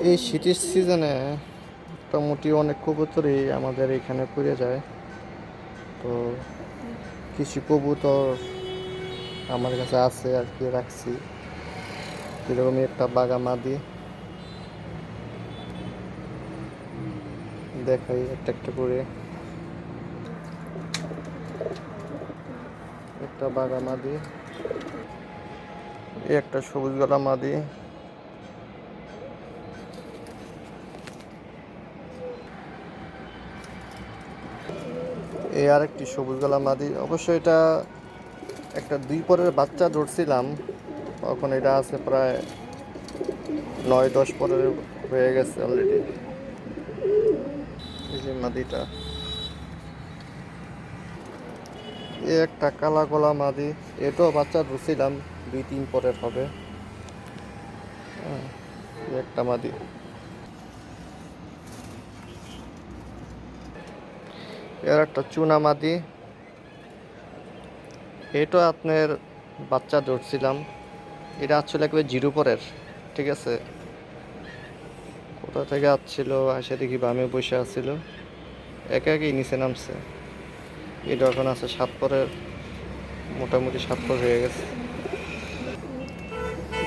এই শীতের সিজনে মোটামুটি অনেক কবুতরই আমাদের এখানে পড়ে যায়। তো কিছু কবুতর আমার কাছে আছে আর কি, রাখছি। এরকমই একটা বাগা মাদি, দেখাই একটা একটা করে। একটা বাগা মাদি, এই একটা সবুজ গলা মাদি, এই আরেকটি সবুজ গলা মাদি। অবশ্য এটা একটা 2 পরের বাচ্চা ধরছিলাম, তখন এটা আছে প্রায় 9-10 পরের হয়ে গেছে অলরেডি। এই যে মাদিটা, এই একটা কালা গলা মাদি, এটাও বাচ্চা ধরছিলাম 2-3 পরের হবে। এই একটা মাদি। এর একটা চুনা মাদি, এটা আপনার বাচ্চা ধরছিলাম। এটা আসলে একেবারে 0 পরের, ঠিক আছে। কোথা থেকে আসছিল, আসে দেখি বামে বসে আসছিল, একে একেই নিচে নামছে। এটা এখন আছে 7 পরের, মোটামুটি 7 পর হয়ে গেছে।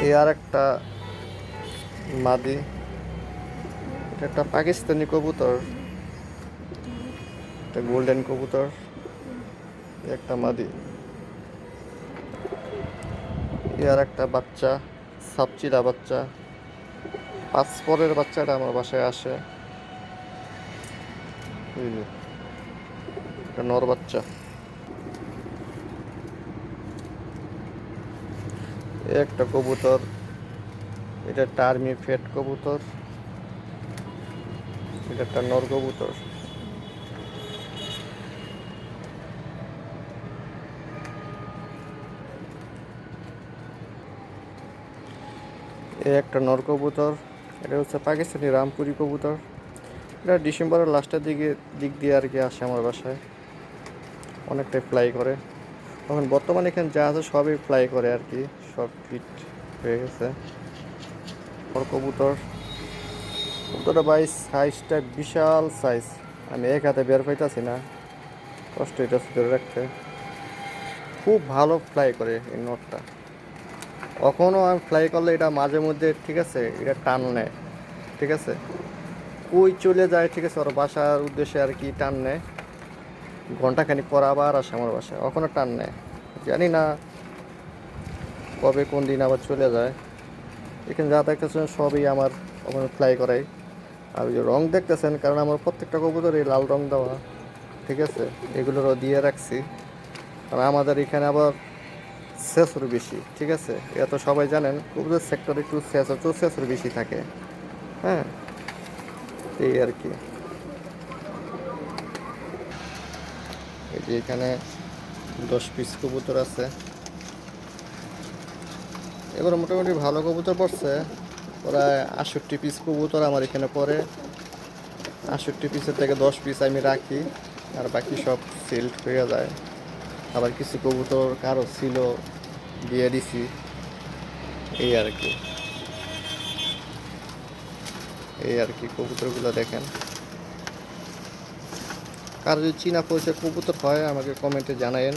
এই আর একটা মাদি, এটা একটা পাকিস্তানি কবুতর, একটা গোল্ডেন কবুতর। একটা মাদি, আর একটা বাচ্চা, সাপচিলা বাচ্চা। 5 পরের বাচ্চাটা আমার বাসায় আসে, একটা নর বাচ্চা। একটা কবুতর, এটা একটা আর্মি ফেট কবুতর, এটা একটা নর কবুতর। একটা নর কবুতর, এটা হচ্ছে পাকিস্তানি রামপুরি কবুতর। এটা ডিসেম্বরের লাস্টের দিক দিয়ে আর কি আসে আমার বাসায়, অনেকটাই ফ্লাই করে। তখন বর্তমানে এখানে যা আছে সবই ফ্লাই করে আর কি, সব ফিট হয়ে গেছে। ওর কবুতর, কবুতরটা ভাই সাইজটা বিশাল সাইজ, আমি এক হাতে বের পাইতাছি না, কষ্ট এটা ধরে রাখতে। খুব ভালো ফ্লাই করে এই নটটা। কখনও আমি ফ্লাই করলে এটা মাঝে মধ্যে, ঠিক আছে, এটা টান নেয়, ঠিক আছে, কই চলে যায়, ঠিক আছে, ওর বাসার উদ্দেশ্যে আর কি টান নেয়। ঘন্টাখানিক পর আবার আসে আমার বাসায়, ওখানে টান নেয়, জানি না কবে কোন দিন আবার চলে যায়। এখানে যা দেখতেছেন সবই আমার ওখানে ফ্লাই করাই। আর ওই যে রং দেখতেছেন, কারণ আমার প্রত্যেকটা কবুতরই লাল রং দেওয়া, ঠিক আছে, এগুলোরও দিয়ে রাখছি। কারণ আমাদের এখানে আবার সেসর বেশি, ঠিক আছে, এটা তো সবাই জানেন, কবুতর সেক্টরে একটু সেসর বেশি থাকে। হ্যাঁ, এই আর কি। এই যে এখানে 10 পিস কবুতর আছে, এবার মোটামুটি ভালো কবুতর পড়ছে। প্রায় 68 পিস কবুতর আমার এখানে পড়ে। 68 পিসের থেকে 10 পিস আমি রাখি, আর বাকি সব সেলড হয়ে যায়। আবার কিছু কবুতর কারো ছিল, দিয়ে দিছি, এই আর কি। এই আর কি, কবুতরগুলো দেখেন। কার যদি চীনা পরিচয় কবুতর হয় আমাকে কমেন্টে জানায়েন।